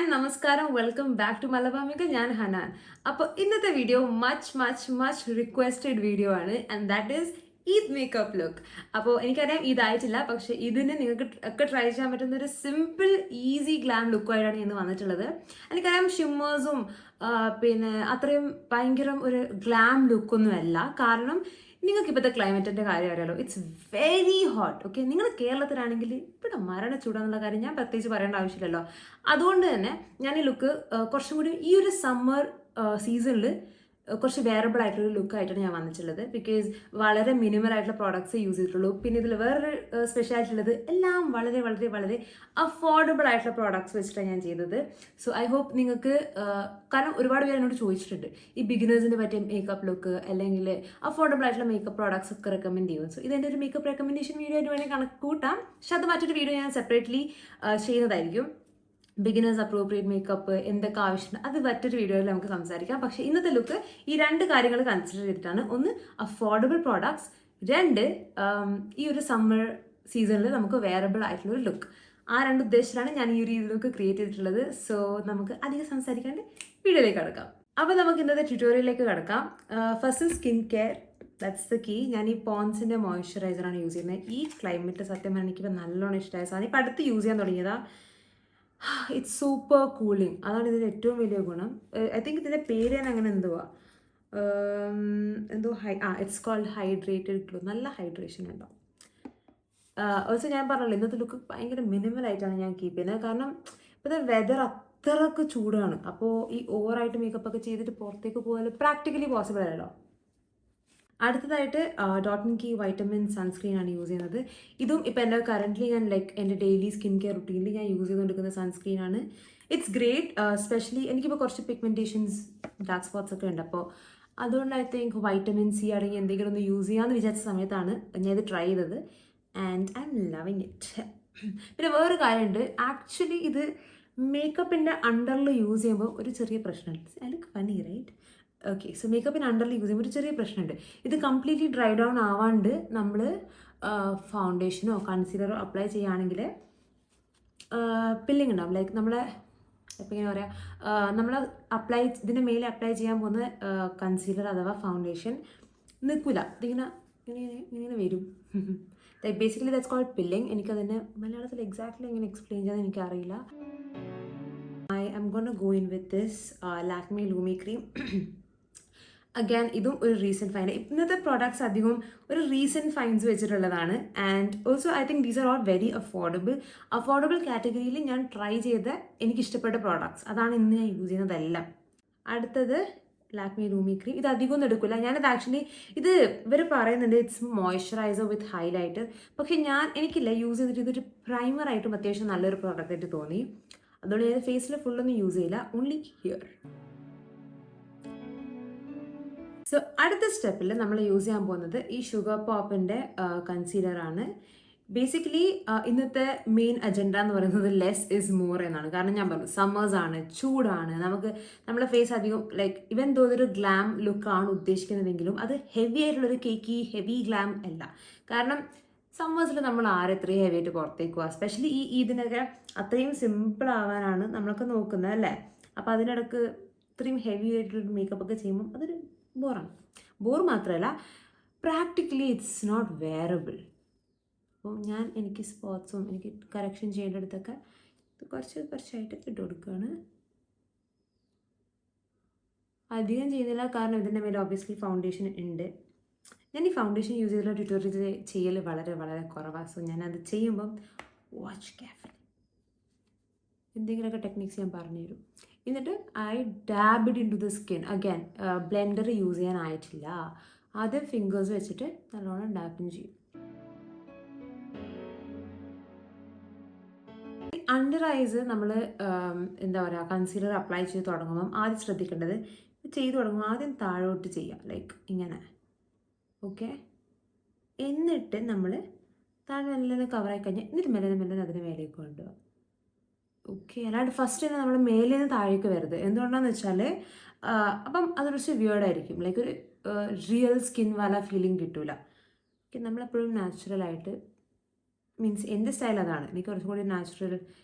And നമസ്കാരം, welcome back to മലബാമിക. ഞാൻ ഹനാൻ. അപ്പോൾ ഇന്നത്തെ വീഡിയോ മച്ച് റിക്വസ്റ്റഡ് വീഡിയോ ആണ്, and that is Eid makeup look. അപ്പോൾ എനിക്കറിയാം ഇതായിട്ടില്ല, പക്ഷേ ഇതിന് നിങ്ങൾക്ക് ഒക്കെ ട്രൈ ചെയ്യാൻ പറ്റുന്ന ഒരു സിമ്പിൾ ഈസി ഗ്ലാം ലുക്കുമായിട്ടാണ് ഇന്ന് വന്നിട്ടുള്ളത്. എനിക്കറിയാം ഷിമ്മേഴ്സും പിന്നെ അത്രയും ഭയങ്കര ഒരു ഗ്ലാം ലുക്കൊന്നുമല്ല. കാരണം നിങ്ങൾക്ക് ഇപ്പോഴത്തെ ക്ലൈമറ്റിൻ്റെ കാര്യം അറിയാലോ, ഇറ്റ്സ് വെരി ഹോട്ട്. ഓക്കെ, നിങ്ങൾ കേരളത്തിലാണെങ്കിൽ ഇവിടെ മരണ ചൂടാന്നുള്ള കാര്യം ഞാൻ പ്രത്യേകിച്ച് പറയേണ്ട ആവശ്യമില്ലല്ലോ. അതുകൊണ്ട് തന്നെ ഞാൻ ഈ ലുക്ക് കുറച്ചും കൂടി ഈ ഒരു സമ്മർ സീസണിൽ കുറച്ച് വെയറബിൾ ആയിട്ടുള്ള ലുക്കായിട്ടാണ് ഞാൻ വന്നിട്ടുള്ളത്. ബിക്കോസ് വളരെ മിനിമൽ ആയിട്ടുള്ള പ്രോഡക്ട്സ് യൂസ് ചെയ്തിട്ടുള്ളൂ. പിന്നെ ഇതിൽ വേറൊരു സ്പെഷ്യാലിറ്റി ഉള്ളത്, എല്ലാം വളരെ വളരെ വളരെ അഫോർഡബിൾ ആയിട്ടുള്ള പ്രോഡക്ട്സ് വെച്ചിട്ടാണ് ഞാൻ ചെയ്തത്. സോ ഐ ഹോപ്പ് നിങ്ങൾക്ക്, കാരണം ഒരുപാട് പേര് എന്നോട് ചോദിച്ചിട്ടുണ്ട് ഈ ബിഗിനേഴ്സിന് പറ്റിയ മേക്കപ്പ് ലുക്ക് അല്ലെങ്കിൽ അഫോർഡബിൾ ആയിട്ടുള്ള മേക്കപ്പ് പ്രോഡക്ട്സ് ഒക്കെ റെക്കമെൻഡ് ചെയ്യും. സോ ഇതെൻ്റെ ഒരു മേക്കപ്പ് റെക്കമെൻഡേഷൻ വീഡിയോ ആയിട്ട് വേണമെങ്കിൽ കണക്ക് കൂട്ടാം. പക്ഷെ അത് മറ്റൊരു വീഡിയോ ഞാൻ സെപ്പറേറ്റ്ലി ചെയ്യുന്നതായിരിക്കും. ബിഗിനേഴ്സ് അപ്രോപ്രിയേറ്റ് മേക്കപ്പ് എന്തൊക്കെ ആവശ്യമുണ്ട് അത് മറ്റൊരു വീഡിയോയിൽ നമുക്ക് സംസാരിക്കാം. പക്ഷേ ഇന്നത്തെ ലുക്ക് ഈ രണ്ട് കാര്യങ്ങൾ കൺസിഡർ ചെയ്തിട്ടാണ്. ഒന്ന്, അഫോർഡബിൾ പ്രോഡക്ട്സ്. രണ്ട്, ഈ ഒരു സമ്മർ സീസണിൽ നമുക്ക് വെയറബിൾ ആയിട്ടുള്ള ഒരു ലുക്ക്. ആ രണ്ട് ഉദ്ദേശത്തിലാണ് ഞാൻ ഈ ഒരു ലുക്ക് ക്രിയേറ്റ് ചെയ്തിട്ടുള്ളത്. സോ നമുക്ക് അധികം സംസാരിക്കാണ്ട് വീഡിയോയിലേക്ക് കടക്കാം. അപ്പോൾ നമുക്ക് ഇന്നത്തെ ട്യൂട്ടോറിയലിലേക്ക് കടക്കാം. First skin care, that's the key. ഞാൻ ഈ പോൺസിൻ്റെ മോയ്സ്ചറൈസറാണ് യൂസ് ചെയ്യുന്നത്. ഈ ക്ലൈമറ്റ് സത്യം പറഞ്ഞാൽ എനിക്കിപ്പോൾ നല്ലോണം ഇഷ്ടമായ സാധനം. ഇപ്പം അടുത്ത് യൂസ് ചെയ്യാൻ തുടങ്ങിയതാണ്. ഇറ്റ്സ് സൂപ്പർ കൂളിംഗ്, അതാണ് ഇതിൻ്റെ ഏറ്റവും വലിയ ഗുണം. ഐ തിങ്ക് ഇതിൻ്റെ പേര് തന്നെ അങ്ങനെ എന്തോ ഇറ്റ്സ് കോൾഡ് ഹൈഡ്രേറ്റഡ് ഗ്ലോ. നല്ല ഹൈഡ്രേഷൻ ഉണ്ടാവും. ഓൾസോ ഞാൻ പറഞ്ഞല്ലോ, ഇന്നത്തെ ലുക്ക് ഭയങ്കര മിനിമലായിട്ടാണ് ഞാൻ കീപ്പ് ചെയ്യുന്നത്. കാരണം ഇപ്പോഴത്തെ വെതർ അത്രക്ക് ചൂടാണ്. അപ്പോൾ ഈ ഓവറായിട്ട് മേക്കപ്പ് ഒക്കെ ചെയ്തിട്ട് പുറത്തേക്ക് പോകാൻ പ്രാക്ടിക്കലി പോസിബിൾ അല്ലല്ലോ. അടുത്തതായിട്ട് Dot and Key vitamin sunscreen ആണ് യൂസ് ചെയ്യുന്നത്. ഇതും ഇപ്പോൾ എൻ്റെ കറൻ്റ്ലി ഞാൻ എൻ്റെ ഡെയിലി സ്കിൻ കെയർ റുട്ടീനിൽ ഞാൻ യൂസ് ചെയ്തുകൊണ്ടിരിക്കുന്ന സൺസ്ക്രീൻ ആണ്. It's great. സ്പെഷ്യലി എനിക്കിപ്പോൾ കുറച്ച് പിഗ്മെൻറ്റേഷൻസ്, ഡാർക്ക് സ്പോട്ട്സ് ഒക്കെ ഉണ്ട്. അപ്പോൾ അതുകൊണ്ട് ഐ തിങ്ക് വൈറ്റമിൻ സി അടങ്ങി എന്തെങ്കിലും ഒന്ന് യൂസ് ചെയ്യാമെന്ന് വിചാരിച്ച സമയത്താണ് ഞാൻ ഇത് ട്രൈ ചെയ്തത്, and I M loving it. പിന്നെ വേറൊരു കാര്യമുണ്ട്, ആക്ച്വലി ഇത് മേക്കപ്പിൻ്റെ അണ്ടറിൽ യൂസ് ചെയ്യുമ്പോൾ ഒരു ചെറിയ പ്രശ്നമുണ്ട്. I look funny, right? Okay, so മേക്കപ്പിന് അണ്ടറിൽ യൂസ് ചെയ്യുമ്പോൾ ഒരു ചെറിയ പ്രശ്നമുണ്ട്. ഇത് കംപ്ലീറ്റ്ലി ഡ്രൈ ഡൗൺ ആവാണ്ട് നമ്മൾ ഫൗണ്ടേഷനോ കൺസീലറോ അപ്ലൈ ചെയ്യുകയാണെങ്കിൽ പില്ലിങ് ഉണ്ടാവും. ലൈക്ക് നമ്മളെ ഇപ്പം ഇങ്ങനെ പറയാം, നമ്മൾ ഇതിൻ്റെ മേലെ അപ്ലൈ ചെയ്യാൻ പോകുന്ന കൺസീലർ അഥവാ ഫൗണ്ടേഷൻ നിൽക്കില്ല. ഇതിങ്ങനെ ഇങ്ങനെ ഇങ്ങനെ വരും. Like basically that's called peeling. എനിക്കതിന് മലയാളത്തിൽ എക്സാക്ട്ലി എങ്ങനെ എക്സ്പ്ലെയിൻ ചെയ്യാൻ എനിക്കറിയില്ല. I am gonna go in with this Lakme Lumi cream. Again ഇതും ഒരു റീസെൻറ്റ് ഫൈൻഡ്. ഇന്നത്തെ പ്രോഡക്ട്സ് അധികവും ഒരു റീസെൻറ്റ് ഫൈൻസ് വെച്ചിട്ടുള്ളതാണ്. And also I think these are all very affordable കാറ്റഗറിയിൽ ഞാൻ ട്രൈ ചെയ്ത എനിക്കിഷ്ടപ്പെട്ട പ്രോഡക്ട്സ്. അതാണ് ഇന്ന് ഞാൻ യൂസ് ചെയ്യുന്നതെല്ലാം. അടുത്തത് ലാക്മി ലൂമി ക്രീം. ഇത് അധികം ഒന്നും എടുക്കില്ല. ഞാനത് ആക്ച്വലി ഇവർ പറയുന്നുണ്ട് ഇറ്റ്സ് മോയ്സ്ചറൈസർ വിത്ത് ഹൈലൈറ്റർ. പക്ഷേ എനിക്കില്ല, യൂസ് ചെയ്തിട്ട് ഇതൊരു പ്രൈമറായിട്ടും അത്യാവശ്യം നല്ലൊരു പ്രോഡക്റ്റ് ആയിട്ട് തോന്നി. അതുകൊണ്ട് ഞാൻ ഫേസിൽ ഫുള്ളൊന്നും യൂസ് ചെയ്യില്ല, ഓൺലി ഹിയർ. സോ അടുത്ത സ്റ്റെപ്പിൽ നമ്മൾ യൂസ് ചെയ്യാൻ പോകുന്നത് ഈ ഷുഗർ പോപ്പിൻ്റെ കൺസീലറാണ്. ബേസിക്കലി ഇന്നത്തെ മെയിൻ അജണ്ട എന്ന് പറയുന്നത് ലെസ് ഇസ് മോർ എന്നാണ്. കാരണം ഞാൻ പറഞ്ഞു, സമ്മേഴ്സാണ്, ചൂടാണ്, നമ്മളെ ഫേസ് അധികം ലൈക്ക് ഇവൻ തോന്നൊരു ഗ്ലാം ലുക്കാണ് ഉദ്ദേശിക്കുന്നതെങ്കിലും അത് ഹെവി ആയിട്ടുള്ളൊരു ഹെവി ഗ്ലാം അല്ല. കാരണം സമ്മേഴ്സിൽ നമ്മൾ എത്രയും ഹെവി ആയിട്ട് പുറത്തേക്ക് പോവുക, സ്പെഷ്യലി ഇതിനൊക്കെ അത്രയും സിമ്പിൾ ആവാനാണ് നമ്മളൊക്കെ നോക്കുന്നത്, അല്ലേ? അപ്പോൾ അതിനിടക്ക് ഇത്രയും ഹെവി ആയിട്ടുള്ള മേക്കപ്പ് ഒക്കെ ചെയ്യുമ്പം അതൊരു ബോർ മാത്രമല്ല, പ്രാക്ടിക്കലി ഇറ്റ്സ് നോട്ട് വെയറബിൾ. അപ്പോൾ എനിക്ക് സ്പോട്ട്സും എനിക്ക് കറക്ഷൻ ചെയ്യേണ്ടടുത്തൊക്കെ ഇത് കുറച്ചായിട്ട് ഇട്ട് കൊടുക്കുകയാണ്. അധികം ചെയ്യുന്നില്ല, കാരണം ഇതിൻ്റെ മേലെ ഓബ്വിയസ്ലി ഫൗണ്ടേഷൻ ഉണ്ട്. ഞാൻ ഈ ഫൗണ്ടേഷൻ യൂസ് ചെയ്തിട്ടുള്ള ട്യൂട്ടോറിയൽ ചെയ്യൽ വളരെ വളരെ കുറവാണ്. സോ ഞാനത് ചെയ്യുമ്പം വാച്ച് കെയർഫുള്ളി. എന്തെങ്കിലുമൊക്കെ ടെക്നിക്സ് ഞാൻ പറഞ്ഞുതരും. എന്നിട്ട് I dabbed into the skin. Again blender use ചെയ്യാനായിട്ടില്ല. ആദ്യം ഫിംഗേഴ്സ് വെച്ചിട്ട് നല്ലോണം ഡാബിൻ ചെയ്യും. അണ്ടർ ഐസ് നമ്മൾ എന്താ പറയുക, കൺസീലർ അപ്ലൈ ചെയ്ത് തുടങ്ങുമ്പം ആദ്യം ശ്രദ്ധിക്കേണ്ടത്, ചെയ്ത് തുടങ്ങുമ്പോൾ ആദ്യം താഴോട്ട് ചെയ്യുക, ലൈക്ക് ഇങ്ങനെ. ഓക്കെ, എന്നിട്ട് നമ്മൾ താഴെ മെല്ലെ കവറായി കഴിഞ്ഞാൽ എന്നിട്ട് മെല്ലെ അതിന് മേലേക്ക് കൊണ്ടുപോകുക. ഓക്കെ, അല്ലാണ്ട് ഫസ്റ്റ് തന്നെ നമ്മൾ മേലിൽ നിന്ന് താഴേക്ക് വരരുത്. എന്തുകൊണ്ടാണെന്ന് വെച്ചാൽ അപ്പം അത് കുറച്ച് വിയേർഡായിരിക്കും, ലൈക്ക് ഒരു റിയൽ സ്കിൻ വാല ഫീലിംഗ് കിട്ടില്ല. ഓക്കെ, നമ്മളെപ്പോഴും നാച്ചുറലായിട്ട്, മീൻസ് എൻ്റെ സ്റ്റൈൽ അതാണ്, എനിക്ക് കുറച്ചും കൂടി natural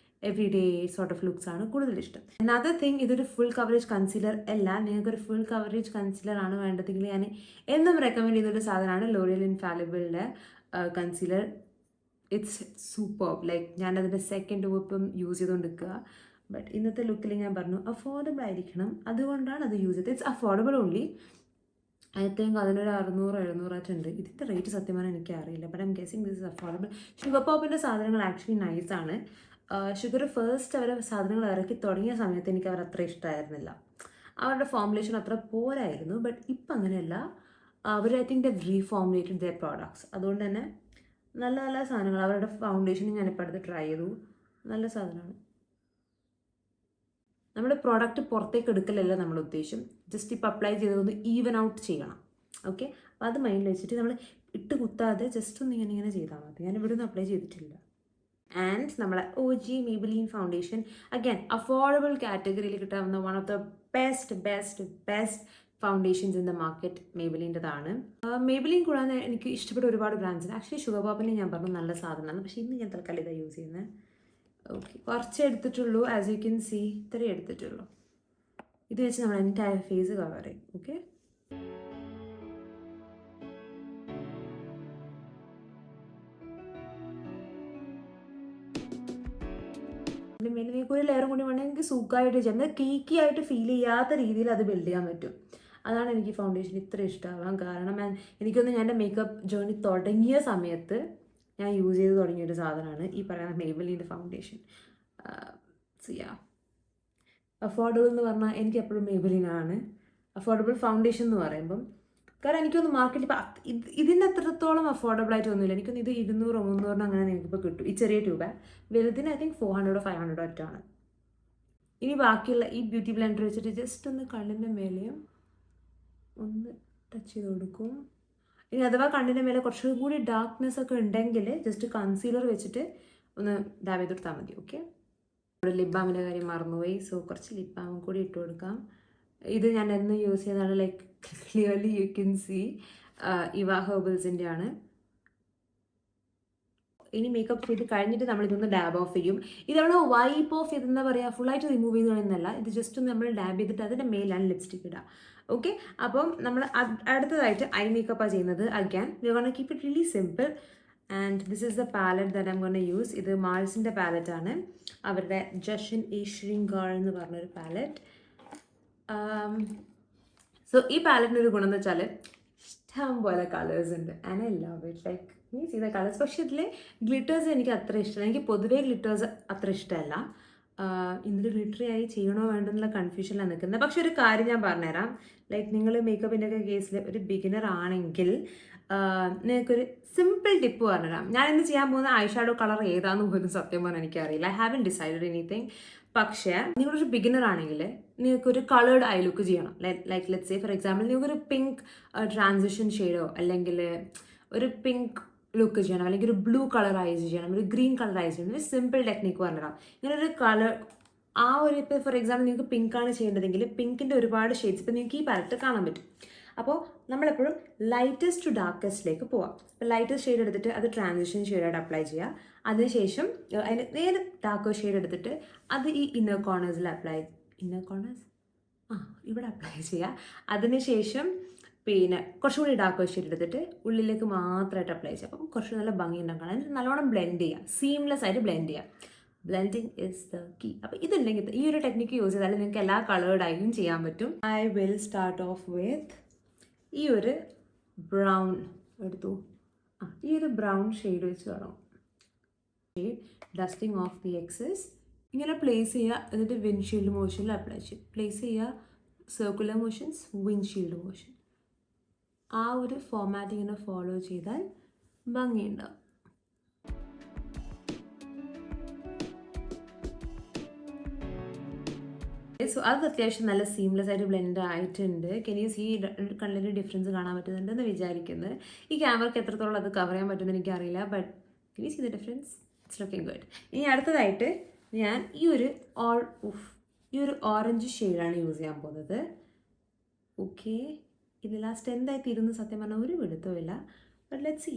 every day sort of looks ആണ് കൂടുതൽ ഇഷ്ടം. അനദർ തിങ്, ഇതൊരു ഫുൾ കവറേജ് കൺസീലർ അല്ല. നിങ്ങൾക്കൊരു ഫുൾ കവറേജ് കൺസീലർ ആണ് വേണ്ടതെങ്കിൽ ഞാൻ എന്നും റെക്കമെൻഡ് ചെയ്തൊരു സാധനമാണ് ലോറിയൽ ഇൻഫാലിബിളിൻ്റെ കൺസീലർ. It's super. ലൈക്ക് ഞാനതിൻ്റെ സെക്കൻഡ് ഇപ്പം യൂസ് ചെയ്തുകൊണ്ടിരിക്കുക. ബട്ട് ഇന്നത്തെ ലുക്കിൽ ഞാൻ പറഞ്ഞു അഫോർഡബിൾ ആയിരിക്കണം, അതുകൊണ്ടാണ് അത് യൂസ് ചെയ്തത്. It's affordable only. I think അതിനൊരു 600-700 ഉണ്ട്. ഇതിൻ്റെ റേറ്റ് സത്യമാണ് എനിക്കറിയില്ല. But I'm guessing this is affordable. Sugar പോപ്പിൻ്റെ സാധനങ്ങൾ ആക്ച്വലി നൈസാണ്. ഷുഗർ ഫസ്റ്റ് അവർ സാധനങ്ങൾ ഇറക്കി തുടങ്ങിയ സമയത്ത് എനിക്ക് അവർ അത്ര ഇഷ്ടമായിരുന്നില്ല. അവരുടെ ഫോർമുലേഷൻ അത്ര പോരായിരുന്നു. ബട്ട് ഇപ്പം അങ്ങനെയല്ല. അവർ I think they reformulated their products. അതുകൊണ്ട് തന്നെ നല്ല നല്ല സാധനങ്ങൾ. അവരുടെ ഫൗണ്ടേഷനും ഞാനിപ്പോൾ അടുത്ത് ട്രൈ ചെയ്തു. നല്ല സാധനമാണ്. നമ്മുടെ പ്രോഡക്റ്റ് പുറത്തേക്ക് എടുക്കലല്ല നമ്മുടെ ഉദ്ദേശം. ജസ്റ്റ് ഇപ്പോൾ അപ്ലൈ ചെയ്തതൊന്ന് ഈവൻ ഔട്ട് ചെയ്യണം. ഓക്കെ, അപ്പോൾ അത് മൈൻഡിൽ വെച്ചിട്ട് നമ്മൾ ഇട്ട് കുത്താതെ ജസ്റ്റ് ഒന്ന് ഇങ്ങനെ ചെയ്താൽ മതി. ഞാൻ ഇവിടെ ഒന്നും അപ്ലൈ ചെയ്തിട്ടില്ല. ആൻഡ് നമ്മളെ OG Maybelline foundation again affordable കാറ്റഗറിയിൽ കിട്ടാവുന്ന one of the best foundations in the market Maybellineൻ്റെതാണ്. Maybelline കൂടാതെ എനിക്ക് ഇഷ്ടപ്പെട്ട ഒരുപാട് ബ്രാൻഡ്സ് ഉണ്ട്. ആക്ച്വലി ഷുഗർ പോപ്പിനെ ഞാൻ പറഞ്ഞു നല്ല സാധനമാണ്. പക്ഷേ ഇന്ന് ഞാൻ തൽക്കാലം ഇതാണ് യൂസ് ചെയ്യുന്നത്. ഓക്കെ, കുറച്ച് എടുത്തിട്ടുള്ളൂ. ആസ് യു ക്യാൻ സീ ഇത്രയും എടുത്തിട്ടുള്ളൂ. ഇത് വെച്ച് നമ്മൾ എൻറ്റയർ ഫേസ് കവർ ചെയ്യും. ഓക്കെ, മേലെ നിങ്ങൾക്ക് ഒരു ലെയറും കൂടി വേണമെങ്കിൽ എനിക്ക് സുഖമായിട്ട് ചെയ്യാം. കേക്കി ആയിട്ട് ഫീൽ ചെയ്യാത്ത രീതിയിൽ അത് ബിൽഡ് ചെയ്യാൻ പറ്റും. അതാണ് എനിക്ക് ഫൗണ്ടേഷൻ ഇത്ര ഇഷ്ടമാവാൻ കാരണം. എനിക്കൊന്ന് ഞാൻ എൻ്റെ മേക്കപ്പ് ജേർണി തുടങ്ങിയ സമയത്ത് ഞാൻ യൂസ് ചെയ്ത് തുടങ്ങിയൊരു സാധനമാണ് ഈ പറയുന്ന Maybelline ഫൗണ്ടേഷൻ. സിയാ അഫോർഡബിൾ എന്ന് പറഞ്ഞാൽ എനിക്ക് എപ്പോഴും Maybelline ആണ് അഫോർഡബിൾ ഫൗണ്ടേഷൻ എന്ന് പറയുമ്പം. കാരണം എനിക്കൊന്ന് മാർക്കറ്റിൽ ഇപ്പം ഇതിൻ്റെ അത്രത്തോളം അഫോർഡബിൾ ആയിട്ട് ഒന്നുമില്ല. എനിക്കൊന്ന് ഇത് 200-300 അങ്ങനെ നിങ്ങൾക്കിപ്പോൾ കിട്ടും ഈ ചെറിയ ട്യൂബ്. വലുതിന് ഐ തിങ്ക് 400-500 ഒറ്റാണ്. ഇനി ബാക്കിയുള്ള ഈ ബ്യൂട്ടി ബ്ലെൻഡർ വെച്ചിട്ട് ജസ്റ്റ് ഒന്ന് കണ്ണിൻ്റെ മേലെയും ഒന്ന് ടച്ച് ചെയ്ത് കൊടുക്കും. ഇനി അഥവാ കണ്ണിൻ്റെ മേലെ കുറച്ചും കൂടി ഡാർക്ക്നെസ് ഒക്കെ ഉണ്ടെങ്കിൽ ജസ്റ്റ് കൺസീലർ വെച്ചിട്ട് ഒന്ന് ഡാബ് ചെയ്ത് കൊടുത്താൽ മതി. ഓക്കെ, ഇവിടെ ലിപ് ബാമിൻ്റെ കാര്യം മറന്നുപോയി. സോ കുറച്ച് ലിപ് ബാമും കൂടി ഇട്ട് കൊടുക്കാം. ഇത് ഞാൻ എന്ന് യൂസ് ചെയ്യുന്നതാണ്. Like clearly you can see ഇവ ഹെർബൽസിൻ്റെ ആണ്. ഇനി മേക്കപ്പ് ചെയ്ത് കഴിഞ്ഞിട്ട് നമ്മളിതൊന്ന് ഡാബ് ഓഫ് ചെയ്യും. ഇത് നമ്മൾ വൈപ്പ് ഓഫ് ചെയ്ത് എന്താ പറയുക, ഫുള്ളായിട്ട് റിമൂവ് ചെയ്ത് കളയുന്നതല്ല. ഇത് ജസ്റ്റ് ഒന്ന് നമ്മൾ ഡാബ് ചെയ്തിട്ട് അതിൻ്റെ മേലാണ് ലിപ്സ്റ്റിക് ഇടുക. ഓക്കെ, അപ്പം നമ്മൾ അടുത്തതായിട്ട് ഐ മേക്കപ്പാണ് ചെയ്യുന്നത്. Again we are gonna keep it really simple. And this is the palette that I'm gonna use. ഇത് മാൾസിൻ്റെ പാലറ്റാണ്. അവരുടെ ജഷൻ ഏഷ്യൻ ഗേൾ എന്ന് പറഞ്ഞൊരു പാലറ്റ്. സോ ഈ പാലറ്റിനൊരു ഗുണം എന്ന് വെച്ചാൽ ഇഷ്ടം പോലെ കളേഴ്സ് ഉണ്ട്. And I love it. Like means ചെയ്ത കളേഴ്സ്. പക്ഷേ ഇതിൽ ഗ്ലിറ്റേഴ്സ് എനിക്ക് അത്ര ഇഷ്ടമല്ല. എനിക്ക് പൊതുവേ ഗ്ലിറ്റേഴ്സ് അത്ര ഇഷ്ടമല്ല. ഇതിൽ ഗ്ലിറ്ററി ആയി ചെയ്യണോ വേണ്ടോ എന്നുള്ള കൺഫ്യൂഷനിലാണ് നിൽക്കുന്നത്. പക്ഷെ ഒരു കാര്യം ഞാൻ പറഞ്ഞുതരാം. ലൈക്ക് നിങ്ങൾ മേക്കപ്പിൻ്റെ ഒക്കെ കേസിൽ ഒരു ബിഗിനർ ആണെങ്കിൽ നിങ്ങൾക്കൊരു സിമ്പിൾ ടിപ്പ് പറഞ്ഞുതരാം. ഞാൻ ഇന്ന് ചെയ്യാൻ പോകുന്ന ഐ ഷാഡോ കളർ ഏതാണെന്ന് പോലും സത്യം പറഞ്ഞാൽ എനിക്കറിയില്ല. I haven't decided anything. പക്ഷേ നിങ്ങളൊരു ബിഗിനർ ആണെങ്കിൽ നിങ്ങൾക്കൊരു കളേർഡ് ഐ ലുക്ക് ചെയ്യണം. Like let's say for example നിങ്ങൾക്കൊരു പിങ്ക് ട്രാൻസിഷൻ ഷെയ്ഡോ അല്ലെങ്കിൽ ഒരു പിങ്ക് ലുക്ക് ചെയ്യണം, അല്ലെങ്കിൽ ഒരു ബ്ലൂ കളർ ഐസ് ചെയ്യണം, ഒരു ഗ്രീൻ കളർ ഐസ് ചെയ്യണം. ഒരു സിമ്പിൾ ടെക്നിക്ക് പറഞ്ഞിടാം. ഇങ്ങനൊരു കളർ ആ ഒരു ഇപ്പോൾ ഫോർ എക്സാമ്പിൾ നിങ്ങൾക്ക് പിങ്കാണ് ചെയ്യേണ്ടതെങ്കിൽ പിങ്കിൻ്റെ ഒരുപാട് ഷെയ്ഡ്സ് ഇപ്പോൾ നിങ്ങൾക്ക് ഈ പാലറ്റ് കാണാൻ പറ്റും. അപ്പോൾ നമ്മളെപ്പോഴും ലൈറ്റസ്റ്റ് ടു ഡാർക്കസ്റ്റിലേക്ക് പോവാം. അപ്പോൾ ലൈറ്റസ്റ്റ് ഷെയ്ഡ് എടുത്തിട്ട് അത് ട്രാൻസിഷൻ ഷെയ്ഡായിട്ട് അപ്ലൈ ചെയ്യുക. അതിനുശേഷം അതിന് നേരെ ഡാർക്ക് ഷെയ്ഡ് എടുത്തിട്ട് അത് ഈ ഇന്നർ കോർണേഴ്സിൽ ഇവിടെ അപ്ലൈ ചെയ്യുക. അതിനുശേഷം പിന്നെ കുറച്ചുകൂടി ഡാർക്ക് ഷെയ്ഡ് എടുത്തിട്ട് ഉള്ളിലേക്ക് മാത്രമായിട്ട് അപ്ലൈ ചെയ്യുക. അപ്പം കുറച്ച് നല്ല ഭംഗി ഉണ്ടാക്കണം. എന്നിട്ട് നല്ലോണം ബ്ലെൻഡ് ചെയ്യുക. സീംലെസ് ആയിട്ട് ബ്ലെൻഡ് ചെയ്യുക. Blending is the key. അപ്പോൾ ഇതുണ്ടെങ്കിൽ ഈ ഒരു ടെക്നിക്ക് യൂസ് ചെയ്താൽ നിങ്ങൾക്ക് എല്ലാ കളേർഡായും ചെയ്യാൻ പറ്റും. I will start off with ഈ ഒരു ബ്രൗൺ എടുത്തു. ഈ ഒരു ബ്രൗൺ ഷെയ്ഡ് വെച്ച് കാണാം. ഡസ്റ്റിംഗ് ഓഫ് ദി എക്സസ് ഇങ്ങനെ പ്ലേസ് ചെയ്യുക. എന്നിട്ട് വിൻഷീൽഡ് മോഷനിൽ അപ്ലൈ ചെയ്യും. പ്ലേസ് ചെയ്യുക, സർക്കുലർ മോഷൻസ്, വിൻഷീൽഡ് മോഷൻ. ആ ഒരു ഫോമാറ്റ് ഇങ്ങനെ ഫോളോ ചെയ്താൽ ഭംഗിയുണ്ടാവും. സോ അത് അത്യാവശ്യം നല്ല സീംലെസ് ആയിട്ട് ബ്ലെൻഡ് ആയിട്ടുണ്ട്. കെൻ യു സീ കണ്ണിൽ ഡിഫറൻസ് കാണാൻ പറ്റുന്നുണ്ടെന്ന് വിചാരിക്കുന്നത്. ഈ ക്യാമറയ്ക്ക് എത്രത്തോളം അത് കവർ ചെയ്യാൻ പറ്റുമെന്ന് എനിക്കറിയില്ല. But can you see the difference? It's looking good. ഇനി അടുത്തതായിട്ട് ഞാൻ ഈ ഒരു ഓറഞ്ച് ഷെയ്ഡാണ് യൂസ് ചെയ്യാൻ പോകുന്നത്. ഓക്കെ, ഇത് ലാസ്റ്റ് എന്തായി തീരുന്നു സത്യം പറഞ്ഞാൽ ഒരു പിടുത്തമില്ല. But let's see.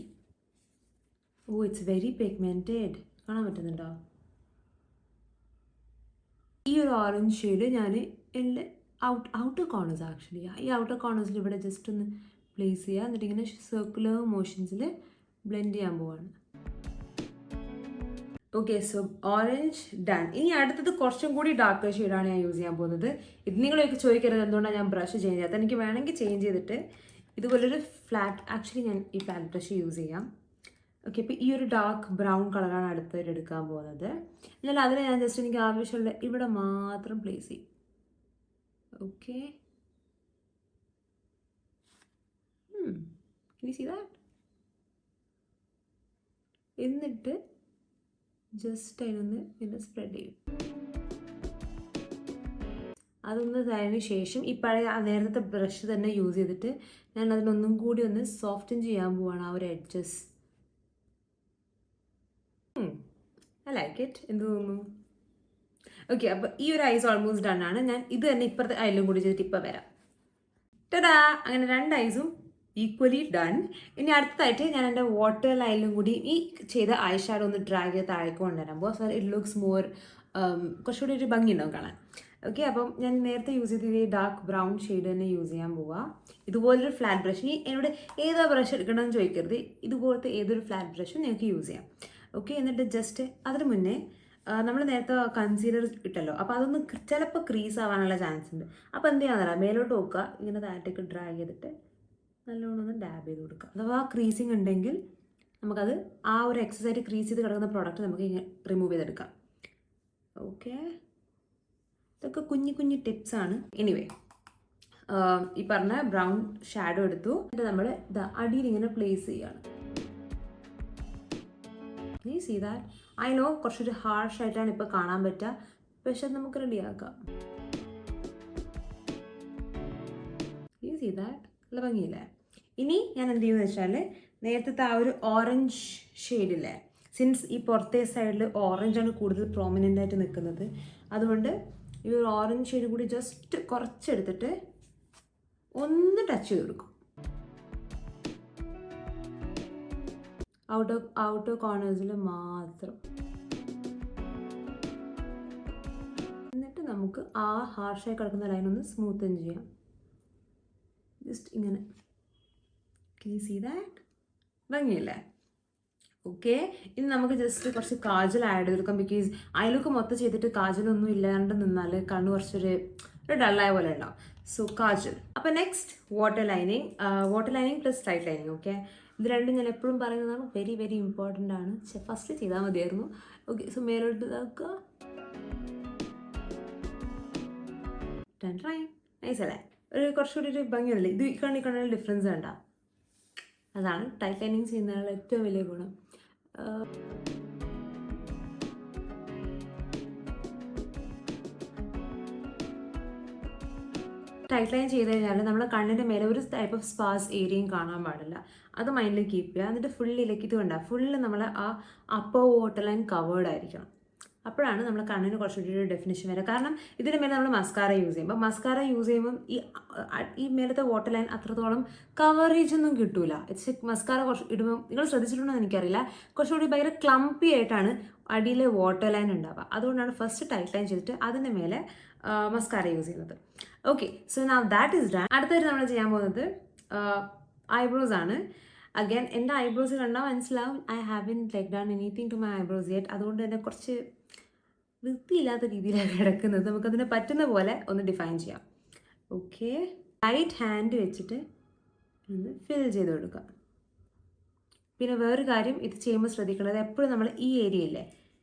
It's very pigmented. കാണാൻ പറ്റുന്നുണ്ടോ? ഈ ഒരു ഓറഞ്ച് ഷെയ്ഡ് ഞാൻ എൻ്റെ ഔട്ടർ കോർണേഴ്സ് ആക്ച്വലി ഈ ഔട്ടർ കോർണേഴ്സിൽ ഇവിടെ ജസ്റ്റ് ഒന്ന് പ്ലേസ് ചെയ്യുക, എന്നിട്ട് ഇങ്ങനെ സർക്കുലർ മോഷൻസിൽ ബ്ലെൻഡ് ചെയ്യാൻ പോവാണ്. Okay, so orange done. ഇനി അടുത്തത് കുറച്ചും കൂടി ഡാർക്കർ ഷെയ്ഡാണ് ഞാൻ യൂസ് ചെയ്യാൻ പോകുന്നത്. ഇത് നിങ്ങളൊക്കെ ചോദിക്കരുത് എന്തുകൊണ്ടാണ് ഞാൻ ബ്രഷ് ചേഞ്ച് ചെയ്യാത്തത്. എനിക്ക് വേണമെങ്കിൽ ചേഞ്ച് ചെയ്തിട്ട് ഇതുപോലൊരു ഫ്ലാറ്റ്, ആക്ച്വലി ഞാൻ ഈ ഫ്ലാറ്റ് ബ്രഷ് യൂസ് ചെയ്യാം. ഓക്കെ, അപ്പോൾ ഈ ഒരു ഡാർക്ക് ബ്രൗൺ കളറാണ് അടുത്തായിട്ട് എടുക്കാൻ പോകുന്നത്. എന്നാൽ അതിനെ ഞാൻ ജസ്റ്റ് എനിക്ക് ആവശ്യമുള്ള ഇവിടെ മാത്രം പ്ലേസ് ചെയ്യും. Okay, see that? എന്നിട്ട് ജസ്റ്റ് അതിനൊന്ന് പിന്നെ സ്പ്രെഡ് ചെയ്യും. അതൊന്ന് അതിന് ശേഷം ഈ പഴയ നേരത്തെ ബ്രഷ് തന്നെ യൂസ് ചെയ്തിട്ട് ഞാൻ അതിനൊന്നും കൂടി ഒന്ന് സോഫ്റ്റൻ ചെയ്യാൻ പോവാണ് ആ ഒരു എഡ്ജസ്. I like it. എന്ത് തോന്നുന്നു? ഓക്കെ, അപ്പോൾ ഈ ഒരു ഐസ് ഓൾമോസ്റ്റ് ഡൺ ആണ്. ഞാൻ ഇത് തന്നെ ഇപ്പുറത്തെ ഐലും കൂടി ചെയ്തിട്ട് ഇപ്പം വരാം. ടടാ, അങ്ങനെ 2 ഐസും ഈക്വലി ഡൺ. ഇനി അടുത്തതായിട്ട് ഞാൻ എൻ്റെ വാട്ടർ ലൈനിലും കൂടി ഈ ചെയ്ത ഐ ഷാഡോ ഒന്ന് ഡ്രാഗ് ചെയ്ത് താഴേക്ക് കൊണ്ടുവരാൻ പോകും. സോ ഇറ്റ് ലുക്സ് മോർ കുറച്ചുകൂടി ഒരു ഭംഗി ഉണ്ടാവും കാണാൻ. ഓക്കെ, അപ്പം ഞാൻ നേരത്തെ യൂസ് ചെയ്തത് ഈ ഡാർക്ക് ബ്രൗൺ ഷെയ്ഡ് തന്നെ യൂസ് ചെയ്യാൻ പോവുക. ഇതുപോലൊരു ഫ്ലാറ്റ് ബ്രഷ്, ഇനി എന്നോട് ഏതാ ബ്രഷ് എടുക്കണമെന്ന് ചോദിക്കരുത്, ഇതുപോലത്തെ ഏതൊരു ഫ്ലാറ്റ് ബ്രഷും നിങ്ങൾക്ക് യൂസ് ചെയ്യാം. ഓക്കെ, എന്നിട്ട് ജസ്റ്റ് അതിന് മുന്നേ നമ്മൾ നേരത്തെ കൺസീലർ ഇട്ടല്ലോ, അപ്പോൾ അതൊന്ന് ചിലപ്പോൾ ക്രീസ് ആവാനുള്ള ചാൻസ് ഉണ്ട്. അപ്പോൾ എന്ത് ചെയ്യാൻ മേലോട്ട് നോക്കുക, ഇങ്ങനെ താഴത്തേക്ക് ഡ്രാഗ് ചെയ്തിട്ട് നല്ലോണം ഒന്ന് ഡാബ് ചെയ്ത് കൊടുക്കുക. അഥവാ ക്രീസിങ് ഉണ്ടെങ്കിൽ നമുക്കത് ആ ഒരു എക്സസൈസ് ക്രീസ് ചെയ്ത് കിടക്കുന്ന പ്രോഡക്റ്റ് നമുക്ക് ഇങ്ങനെ റിമൂവ് ചെയ്തെടുക്കാം. ഓക്കെ, ഇതൊക്കെ കുഞ്ഞു കുഞ്ഞു ടിപ്സാണ്. എനിവേ, ഈ പറഞ്ഞ ബ്രൗൺ ഷാഡോ എടുത്തു, എന്നിട്ട് നമ്മൾ അടിയിൽ ഇങ്ങനെ പ്ലേസ് ചെയ്യുകയാണ്. നീ സീ ദാറ്റ്? ഐ നോ കുറച്ചൊരു ഹാർഷ് ആയിട്ടാണ് ഇപ്പോൾ കാണാൻ പറ്റുക, പക്ഷെ നമുക്ക് റെഡിയാക്കാം. നീ സീ ദാറ്റ്? നല്ല ഭംഗിയില്ലേ? ഇനി ഞാൻ എന്ത് ചെയ്യുമെന്ന് വെച്ചാൽ നേരത്തെ ആ ഒരു ഓറഞ്ച് ഷെയ്ഡില്ലേ, സിൻസ് ഈ പുറത്തെ സൈഡിൽ ഓറഞ്ചാണ് കൂടുതൽ പ്രോമിനൻ്റ് ആയിട്ട് നിൽക്കുന്നത്, അതുകൊണ്ട് ഈ ഒരു ഓറഞ്ച് ഷെയ്ഡ് കൂടി ജസ്റ്റ് കുറച്ചെടുത്തിട്ട് ഒന്ന് ടച്ച് ചെയ്ത് കൊടുക്കും ഔട്ടർ കോർണേഴ്സിൽ മാത്രം. എന്നിട്ട് നമുക്ക് ആ ഹാർഷായി കിടക്കുന്ന ലൈൻ ഒന്ന് സ്മൂത്തൻ ചെയ്യാം. ജസ്റ്റ് ഇങ്ങനെ. Can you see that? ഭംഗിയില്ലേ? ഓക്കെ, ഇനി നമുക്ക് ജസ്റ്റ് കുറച്ച് കാജൽ ആഡ് ചെയ്ത് കൊടുക്കാം. ബിക്കോസ് അതിലൊക്കെ മൊത്തം ചെയ്തിട്ട് കാജലൊന്നും ഇല്ലാണ്ട് നിന്നാൽ കണ്ണ് കുറച്ചൊരു ഡള്ളായ പോലെ ഉണ്ടാവും. സോ കാജൽ. അപ്പോൾ next water lining plus straight lining. Okay, ഇത് രണ്ടും ഞാൻ എപ്പോഴും പറയുന്നതാണ്, വെരി വെരി ഇമ്പോർട്ടൻ്റ് ആണ്. ഫസ്റ്റ് ചെയ്താൽ മതിയായിരുന്നു. ഓക്കെ, സോ മേലോട്ട് ഇതാക്കുക. നൈസ് അല്ലേ? ഒരു കുറച്ചുകൂടി ഒരു ഭംഗിയുണ്ടല്ലേ? ഇത് ഈ കണ്ണിൽ ഡിഫറൻസ് വേണ്ട. അതാണ് ടൈറ്റ് ലൈനിങ് ചെയ്യുന്നതിനുള്ള ഏറ്റവും വലിയ ഗുണം. ടൈറ്റ് ലൈൻ ചെയ്ത് കഴിഞ്ഞാൽ നമ്മുടെ കണ്ണിൻ്റെ മേലെ ഒരു ടൈപ്പ് ഓഫ് സ്പാസ് ഏരിയയും കാണാൻ പാടില്ല. അത് മൈൻഡിൽ കീപ്പ് ചെയ്യുക. എന്നിട്ട് ഫുള്ളിലേക്ക് ഇത് കൊണ്ടാണ് ഫുള്ള് നമ്മൾ ആ അപ്പർ വാട്ടർ ലൈൻ കവേർഡ് ആയിരിക്കണം. അപ്പോഴാണ് നമ്മൾ കണ്ണിന് കുറച്ചുകൂടി ഒരു ഡെഫിനിഷൻ വരിക. കാരണം ഇതിന് മേലെ നമ്മൾ മസ്കാര യൂസ് ചെയ്യുമ്പോൾ ഈ മേലത്തെ വാട്ടർ ലൈൻ അത്രത്തോളം കവറേജ് ഒന്നും കിട്ടൂല. മസ്കാര കുറച്ച് ഇടുമ്പോൾ നിങ്ങൾ ശ്രദ്ധിച്ചിട്ടുണ്ടോ എന്ന് എനിക്കറിയില്ല, കുറച്ചുകൂടി ഭയങ്കര ക്ലംപി ആയിട്ടാണ് അടിയിലെ വാട്ടർ ലൈൻ ഉണ്ടാവുക. അതുകൊണ്ടാണ് ഫസ്റ്റ് ടൈറ്റ് ലൈൻ ചെയ്തിട്ട് അതിൻ്റെ മേലെ മസ്കാര യൂസ് ചെയ്യുന്നത്. Okay, so now that is done. അടുത്തായിട്ട് നമ്മൾ ചെയ്യാൻ പോകുന്നത് ഐബ്രോസ് ആണ്. അഗൈൻ എൻ്റെ ഐബ്രോസ് കണ്ടാൽ മനസ്സിലാവും I haven't like done anything to my eyebrows yet. അതുകൊണ്ട് തന്നെ കുറച്ച് വൃത്തിയില്ലാത്ത രീതിയിലാണ് കിടക്കുന്നത്. നമുക്കതിന് പറ്റുന്ന പോലെ ഒന്ന് ഡിഫൈൻ ചെയ്യാം. ഓക്കെ, റൈറ്റ് ഹാൻഡ് വെച്ചിട്ട് ഒന്ന് ഫിൽ ചെയ്ത് കൊടുക്കുക. പിന്നെ വേറൊരു കാര്യം ഇത് ചെയ്യുമ്പോൾ ശ്രദ്ധിക്കേണ്ടത്, എപ്പോഴും നമ്മൾ ഈ ഏരിയയില്ലേ,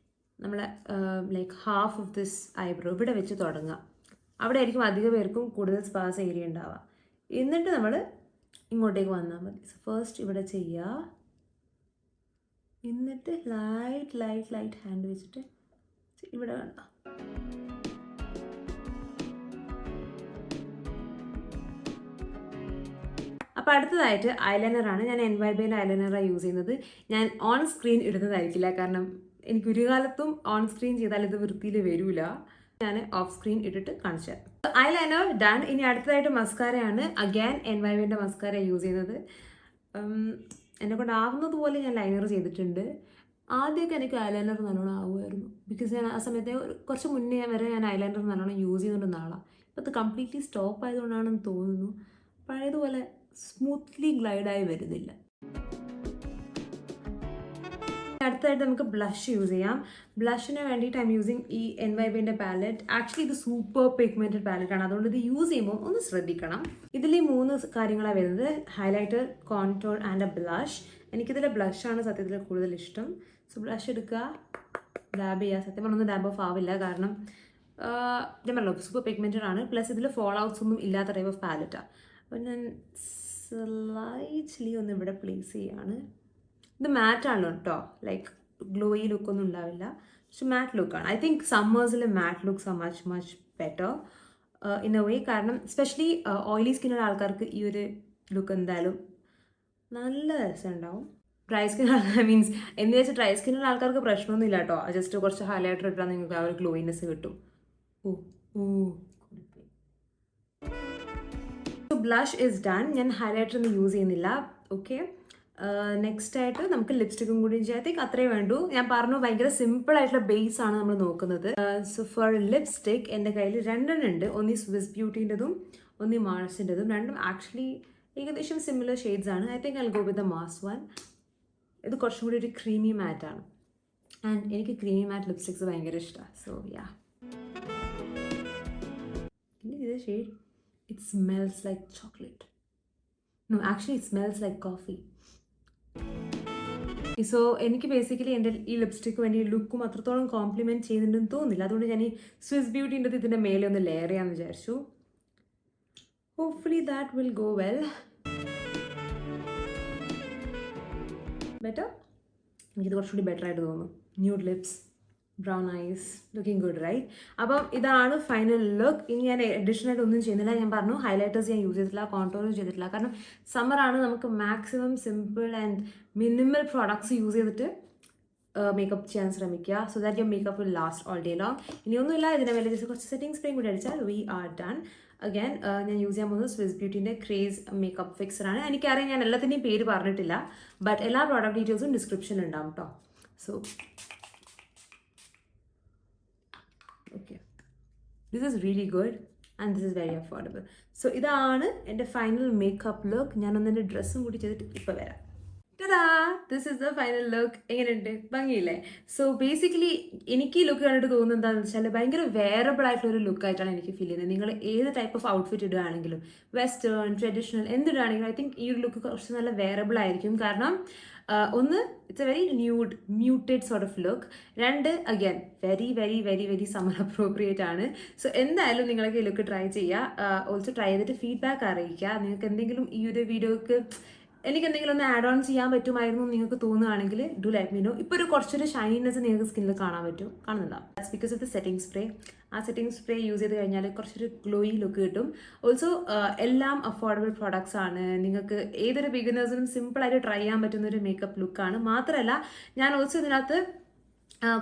നമ്മൾ like half of this eyebrow ഇവിടെ വെച്ച് തുടങ്ങുക. അവിടെ ആയിരിക്കും അധിക പേർക്കും കൂടുതൽ സ്പാസ് ഏരിയ ഉണ്ടാവുക. എന്നിട്ട് നമ്മൾ ഇങ്ങോട്ടേക്ക് വന്നാൽ മതി. സോ ഫസ്റ്റ് ഇവിടെ ചെയ്യുക, എന്നിട്ട് ലൈറ്റ് ഹാൻഡ് വെച്ചിട്ട് ഇവിടെ കണ്ട. അപ്പോൾ അടുത്തതായിട്ട് ഐലൈനറാണ്. ഞാൻ NYBയുടെ ഐലൈനറാണ് യൂസ് ചെയ്യുന്നത്. ഞാൻ ഓൺ സ്ക്രീൻ ഇടുന്നതായിരിക്കില്ല, കാരണം എനിക്കൊരു കാലത്തും ഓൺ സ്ക്രീൻ ചെയ്താൽ ഇത് വൃത്തിയിൽ വരില്ല. ഞാൻ ഓഫ് സ്ക്രീൻ ഇട്ടിട്ട് കാണിച്ചു തരാം. Eyeliner done. ഇനി അടുത്തതായിട്ട് മസ്കാരയാണ്. അഗൈൻ NYBയുടെ മസ്കാര യൂസ് ചെയ്യുന്നത്. എന്നെ കൊണ്ടാവുന്നത് പോലെ ഞാൻ ലൈനർ ചെയ്തിട്ടുണ്ട്. ആദ്യമൊക്കെ എനിക്ക് ഐലൈനർ നല്ലോണം ആവുമായിരുന്നു, ബിക്കോസ് ഞാൻ ആ സമയത്ത് കുറച്ച് മുന്നേ വരെ ഞാൻ ഐലൈനർ നല്ലോണം യൂസ് ചെയ്യുന്നുണ്ട് നാളാണ്. ഇപ്പോൾ അത് കംപ്ലീറ്റ്ലി സ്റ്റോപ്പ് ആയതുകൊണ്ടാണെന്ന് തോന്നുന്നു, പഴയതുപോലെ സ്മൂത്ത്ലി ഗ്ലൈഡായി വരുന്നില്ല. അടുത്തതായിട്ട് നമുക്ക് ബ്ലഷ് യൂസ് ചെയ്യാം. ബ്ലഷിന് വേണ്ടിയിട്ട് ഐ എം യൂസിങ് ഈ NYBൻ്റെ പാലറ്റ്. ആക്ച്വലി ഇത് സൂപ്പർ പിഗ്മെൻറ്റഡ് പാലറ്റാണ്, അതുകൊണ്ട് ഇത് യൂസ് ചെയ്യുമ്പോൾ ഒന്ന് ശ്രദ്ധിക്കണം. ഇതിൽ 3 കാര്യങ്ങളാണ് വരുന്നത്: highlighter, contour and a blush. എനിക്കിതിലെ ബ്ലഷാണ് സത്യത്തിൽ കൂടുതൽ ഇഷ്ടം. സോ ബ്ലഷ് എടുക്കുക, ഡാബ് ചെയ്യുക. സത്യം പറഞ്ഞൊന്നും ഡാബ് ഓഫ് ആവില്ല, കാരണം ഞാൻ പറഞ്ഞല്ലോ സൂപ്പർ പിഗ്മെൻറ്റഡ് ആണ്, പ്ലസ് ഇതിൽ ഫോൾ ഔട്ട്സ് ഒന്നും ഇല്ലാത്ത ടൈപ്പ് ഓഫ് പാലറ്റാണ്. അപ്പോൾ ഞാൻ സ്ലൈറ്റ്ലി ഒന്ന് ഇവിടെ പ്ലേസ് ചെയ്യാണ്. ഇത് മാറ്റാണല്ലോ കേട്ടോ, ലൈക്ക് ഗ്ലോയി ലുക്കൊന്നും ഉണ്ടാവില്ല, പക്ഷെ മാറ്റ് ലുക്കാണ്. ഐ തിങ്ക് സമ്മേഴ്സിൽ matte looks are much much better in a way, കാരണം സ്പെഷ്യലി ഓയിലി സ്കിന്നുള്ള ആൾക്കാർക്ക് ഈ ഒരു ലുക്ക് എന്തായാലും നല്ല രസമുണ്ടാവും. ഡ്രൈ സ്കിൻ മീൻസ് എന്ന് വെച്ചാൽ ഡ്രൈ സ്കിന്നുള്ള ആൾക്കാർക്ക് പ്രശ്നമൊന്നും ഇല്ല കേട്ടോ, ജസ്റ്റ് കുറച്ച് ഹൈലൈറ്റർ ഇട്ടാൽ നിങ്ങൾക്ക് ആ ഒരു ഗ്ലോയിനെസ് കിട്ടും. Blush is done. ഞാൻ ഹൈലൈറ്റർ ഒന്നും യൂസ് ചെയ്യുന്നില്ല. ഓക്കെ, നെക്സ്റ്റ് ആയിട്ട് നമുക്ക് ലിപ്സ്റ്റിക്കും കൂടി ചെയ്യാം. ഐ തിങ്ക് അത്രേ വേണ്ടൂ. ഞാൻ പറഞ്ഞു ഭയങ്കര സിമ്പിൾ ആയിട്ടുള്ള ബേസ് ആണ് നമ്മൾ നോക്കുന്നത്. സോ ഫോർ ലിപ്സ്റ്റിക് എൻ്റെ കയ്യിൽ 2 ഉണ്ട്. ഒന്ന് സ്വിസ് ബ്യൂട്ടീൻ്റെതും ഒന്ന് മാർസിൻ്റെതും. രണ്ടും ആക്ച്വലി ഏകദേശം സിമിലർ ഷെയ്ഡ്സ് ആണ്. I think I go with the Mars one. ഇത് കുറച്ചും കൂടി ഒരു ക്രീമി മാറ്റാണ്, ആൻഡ് എനിക്ക് ക്രീമി മാറ്റ് ലിപ്സ്റ്റിക്സ് ഭയങ്കര ഇഷ്ടമാണ്. സോ യാ, ഇത് shade it smells like chocolate. No, actually it smells like coffee. So എനിക്ക് ബേസിക്കലി എൻ്റെ ഈ ലിപ്സ്റ്റിക്ക് വേണ്ടി ലുക്കും അത്രത്തോളം കോംപ്ലിമെൻറ്റ് ചെയ്യുന്നുണ്ടെന്ന് തോന്നുന്നില്ല, അതുകൊണ്ട് ഞാൻ ഈ സ്വിസ് ബ്യൂട്ടീൻ്റെ ഇതിൻ്റെ മേലെ ഒന്ന് ലെയർ ചെയ്യാമെന്ന് വിചാരിച്ചു. Hopefully that will go well. Better, എനിക്കിത് കുറച്ചുകൂടി ബെറ്റർ ആയിട്ട് തോന്നുന്നു. Nude lips, brown eyes, looking good right. അപ്പം ഇതാണ് ഫൈനൽ ലുക്ക്. ഇനി ഞാൻ അഡീഷണലായിട്ട് ഒന്നും ചെയ്യുന്നില്ല. ഞാൻ പറഞ്ഞു ഹൈലൈറ്റേഴ്സ് ഞാൻ യൂസ് ചെയ്തിട്ടില്ല, കോൺടോറും ചെയ്തിട്ടില്ല, കാരണം സമ്മറാണ്, നമുക്ക് maximum simple and minimal products use ചെയ്തിട്ട് മേക്കപ്പ് ചെയ്യാൻ ശ്രമിക്കുക, so that your makeup will last all day long. ഇനിയൊന്നുമില്ല, ഇതിൻ്റെ മേലെ ജസ്റ്റ് കുറച്ച് സെറ്റിംഗ് സ്പ്രേയും കൂടി അടിച്ചാൽ വി ആർ ഡൺ. അഗൈൻ ഞാൻ യൂസ് ചെയ്യാൻ പോകുന്നത് സ്വിസ് ബ്യൂട്ടീൻ്റെ ക്രേസ് മേക്കപ്പ് ഫിക്സറാണ്. എനിക്കറിയാം ഞാൻ എല്ലാത്തിൻ്റെയും പേര് പറഞ്ഞിട്ടില്ല, ബട്ട് എല്ലാ പ്രോഡക്റ്റ് ഡീറ്റെയിൽസും ഡിസ്ക്രിപ്ഷനിൽ ഉണ്ടാവും കേട്ടോ. So okay, this is really good and this is very affordable. So ഇതാണ് എൻ്റെ ഫൈനൽ മേക്കപ്പ് ലുക്ക്. ഞാനൊന്ന് എൻ്റെ ഡ്രസ്സും കൂടി ചെയ്തിട്ട് ഇപ്പോൾ വരാം. This is the final look. എങ്ങനെയുണ്ട്? ഭംഗിയില്ലേ? സോ ബേസിക്കലി എനിക്ക് ഈ ലുക്ക് കണ്ടിട്ട് തോന്നുന്നത് എന്താണെന്ന് വെച്ചാൽ ഭയങ്കര വേറബിൾ ആയിട്ടുള്ള ഒരു ലുക്കായിട്ടാണ് എനിക്ക് ഫീൽ ചെയ്യുന്നത്. നിങ്ങൾ ഏത് ടൈപ്പ് ഓഫ് ഔട്ട്ഫിറ്റ് ഇടുകയാണെങ്കിലും, വെസ്റ്റേൺ, ട്രഡീഷണൽ, എന്തിടുകയാണെങ്കിലും ഐ തിങ്ക് ഈ ഒരു ലുക്ക് കുറച്ച് നല്ല വേറബിൾ ആയിരിക്കും. കാരണം ഒന്ന്, it's a very muted sort of look. 2, again very very very very summer appropriate ആണ്. സോ എന്തായാലും നിങ്ങൾക്ക് ഈ ലുക്ക് ട്രൈ ചെയ്യുക. ഓൾസോ ട്രൈ ചെയ്തിട്ട് ഫീഡ്ബാക്ക് അറിയിക്കുക. നിങ്ങൾക്ക് എന്തെങ്കിലും ഈ ഒരു വീഡിയോക്ക് എനിക്ക് എന്തെങ്കിലും ഒന്ന് ആഡ് ഓൺ ചെയ്യാൻ പറ്റുമായിരുന്നു നിങ്ങൾക്ക് തോന്നുകയാണെങ്കിൽ ഡു ലെറ്റ് മീ നോ. ഇപ്പോൾ കുറച്ചൊരു ഷൈനിനെസ് നിങ്ങൾക്ക് സ്കിന്നിൽ കാണുന്നുണ്ടോ? That's because of the setting spray. ആ സെറ്റിംഗ് സ്പ്രേ യൂസ് ചെയ്ത് കഴിഞ്ഞാൽ കുറച്ചൊരു ഗ്ലോയി ലുക്ക് കിട്ടും. ഓൾസോ എല്ലാം അഫോർഡബിൾ പ്രോഡക്ട്സ് ആണ്. നിങ്ങൾക്ക് ഏതൊരു ബിഗിനേഴ്സിനും സിമ്പിളായിട്ട് ട്രൈ ചെയ്യാൻ പറ്റുന്ന ഒരു മേക്കപ്പ് ലുക്കാണ്. മാത്രമല്ല ഞാൻ ഓൾസോ ഇതിനകത്ത്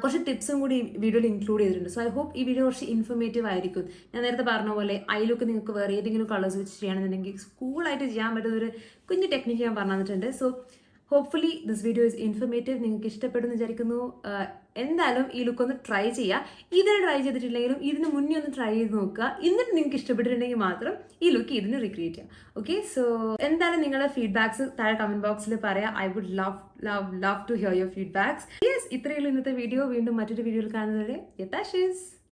കുറച്ച് ടിപ്സും കൂടി വീഡിയോയിൽ ഇൻക്ലൂഡ് ചെയ്തിട്ടുണ്ട്. സോ ഐ ഹോപ്പ് ഈ വീഡിയോ കുറച്ച് ഇൻഫർമേറ്റീവ് ആയിരിക്കും. ഞാൻ നേരത്തെ പറഞ്ഞ പോലെ ഐ ലുക്ക് നിങ്ങൾക്ക് വേറെ ഏതെങ്കിലും കളേഴ്സ് വെച്ച് ചെയ്യണമെന്നുണ്ടെങ്കിൽ കൂളായിട്ട് ചെയ്യാൻ പറ്റുന്ന ഒരു കുഞ്ഞു ടെക്നിക്ക് ഞാൻ പറഞ്ഞു തന്നിട്ടുണ്ട്. So hopefully this video is informative. നിങ്ങൾക്ക് ഇഷ്ടപ്പെടുമെന്ന് വിചാരിക്കുന്നു. എന്തായാലും ഈ ലുക്ക് ഒന്ന് ട്രൈ ചെയ്യുക. ഇതിന് ട്രൈ ചെയ്തിട്ടില്ലെങ്കിലും ഇതിന് മുന്നേ ഒന്ന് ട്രൈ ചെയ്ത് നോക്കുക. എന്നിട്ട് നിങ്ങൾക്ക് ഇഷ്ടപ്പെട്ടിട്ടുണ്ടെങ്കിൽ മാത്രം ഈ ലുക്ക് ഇതിന് റിക്രിയേറ്റ് ചെയ്യാം. ഓക്കെ, സോ എന്തായാലും നിങ്ങളുടെ ഫീഡ്ബാക്സ് താഴെ കമന്റ് ബോക്സിൽ പറയാം. I would love to hear your feedbacks. Yes, ഇത്രയുള്ള ഇന്നത്തെ വീഡിയോ. വീണ്ടും മറ്റൊരു വീഡിയോയിൽ കാണുന്നവരെ യഥാശിസ്.